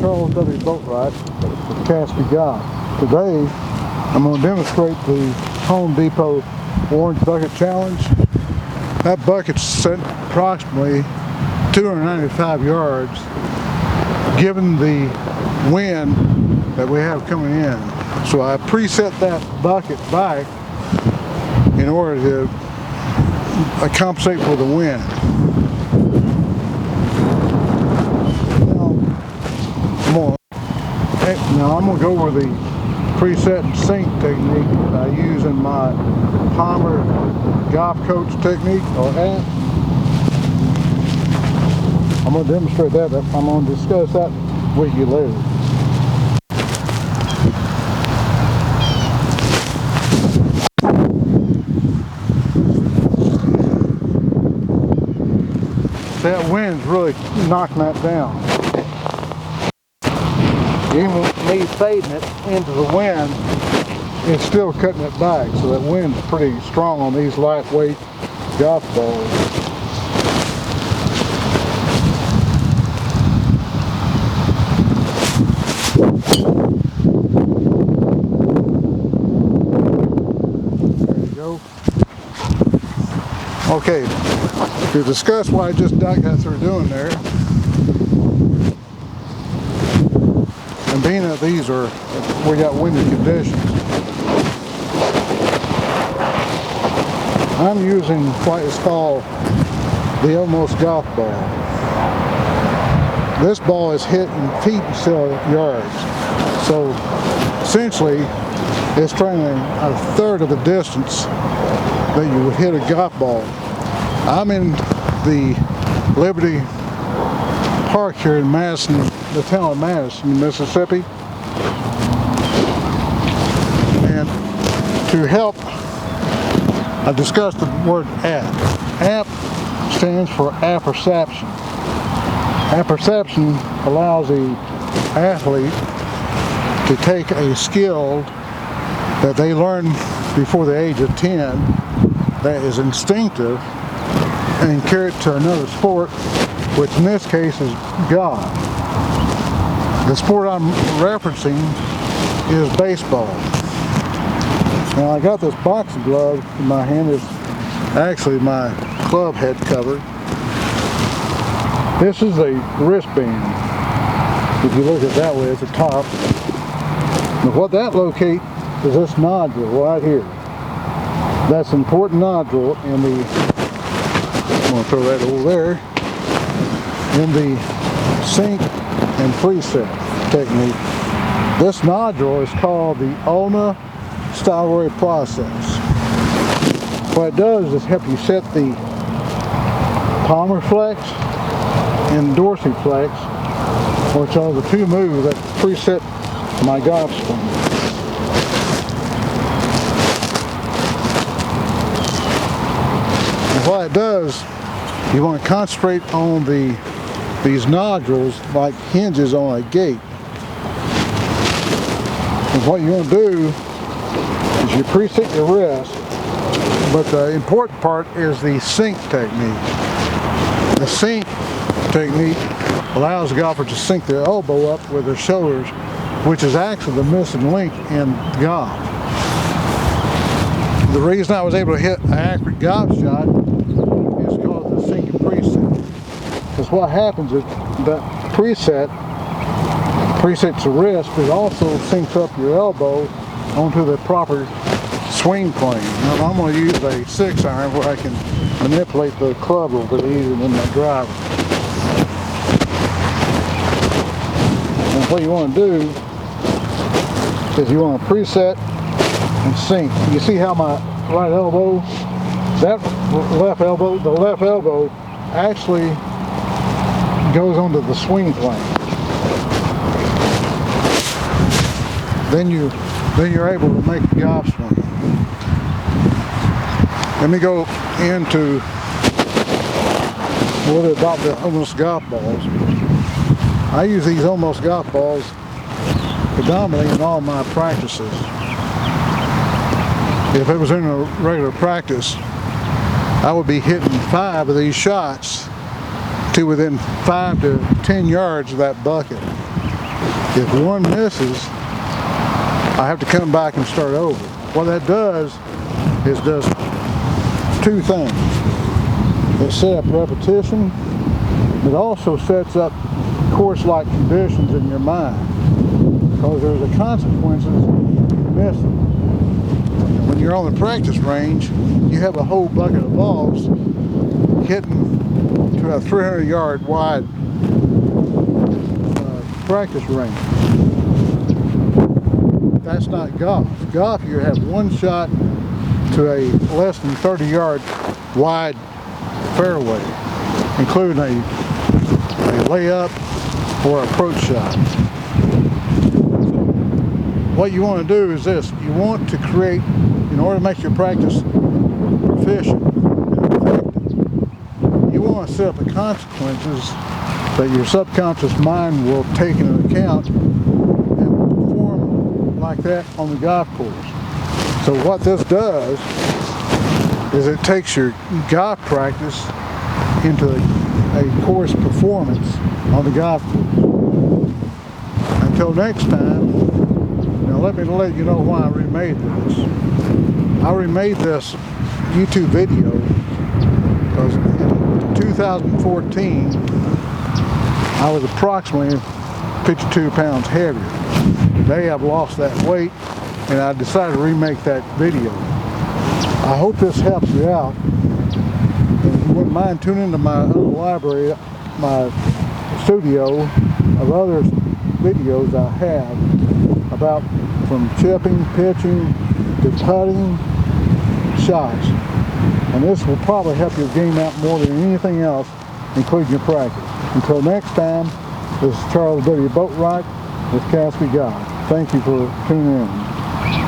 Charles W. Boatwright with Caspi Golf. Today I'm going to demonstrate the Home Depot Orange Bucket Challenge. That bucket's set approximately 295 yards given the wind that we have coming in. So I preset that bucket back in order to compensate for the wind. Now I'm going to go over the preset and sink technique that I use in my Palmer golf coach technique or app. I'm going to demonstrate that. I'm going to discuss that with you later. That wind's really knocking that down. Even me fading it into the wind, it's still cutting it back. So that wind's pretty strong on these lightweight golf balls. There you go. Okay, to discuss what I just got through doing there, and being that we got windy conditions, I'm using what is called the Almost golf ball. This ball is hit in feet instead of yards. So essentially it's trailing a third of the distance that you would hit a golf ball. I'm in the Liberty Park here in Madison, the town of Madison, Mississippi. And to help, I discussed the word app. App stands for apperception. Apperception allows the athlete to take a skill that they learn before the age of 10 that is instinctive and carry it to another sport, which in this case is golf. The sport I'm referencing is baseball. Now I got this boxing glove in my hand. It's actually my club head cover. This is a wristband. If you look at it that way, it's a top. But what that locates is this nodule right here. That's an important nodule in the, I'm going to throw that over there, in the sink and preset technique. This nodule is called the ulna styleway process. What it does is help you set the palmar flex and dorsiflex, which are the two moves that preset my golf swing. And what it does, you want to concentrate on these nodules like hinges on a gate. And what you want to do is you preset your wrist, but the important part is the sink technique. The sink technique allows the golfer to sink their elbow up with their shoulders, which is actually the missing link in golf. The reason I was able to hit an accurate golf shot is because of the sink and preset. Because what happens is that presets the wrist, but it also sinks up your elbow onto the proper swing plane. Now I'm going to use a 6-iron where I can manipulate the club a little bit easier than my driver. And what you want to do is you want to preset and sink. You see how my right elbow, that left elbow, the left elbow actually goes onto the swing plane. Then you're able to make the golf swing. Let me go into a little bit about the Almost golf balls. I use these Almost golf balls predominantly in all my practices. If it was in a regular practice, I would be hitting 5 of these shots to within 5 to 10 yards of that bucket. If one misses, I have to come back and start over. What that does is does two things. It sets up repetition. It also sets up course-like conditions in your mind, because there's the consequences of missing. And when you're on the practice range, you have a whole bucket of balls hitting to a 300-yard wide practice range. That's not golf. Golf, you have one shot to a less than 30-yard wide fairway, including a layup or approach shot. What you want to do is this. You want to create, in order to make your practice proficient and effective, you want to set up the consequences that your subconscious mind will take into account and perform like that on the golf course. So what this does is it takes your golf practice into a course performance on the golf course. Until next time, now let you know why I remade this. I remade this YouTube video because in 2014 I was approximately 52 pounds heavier. Today I've lost that weight and I decided to remake that video. I hope this helps you out. And if you wouldn't mind tuning into my other library, my studio of other videos I have about from chipping, pitching, to putting, shots. And this will probably help your game out more than anything else, including your practice. Until next time, this is Charles W. Boatwright with Caspi Golf. Thank you for tuning in.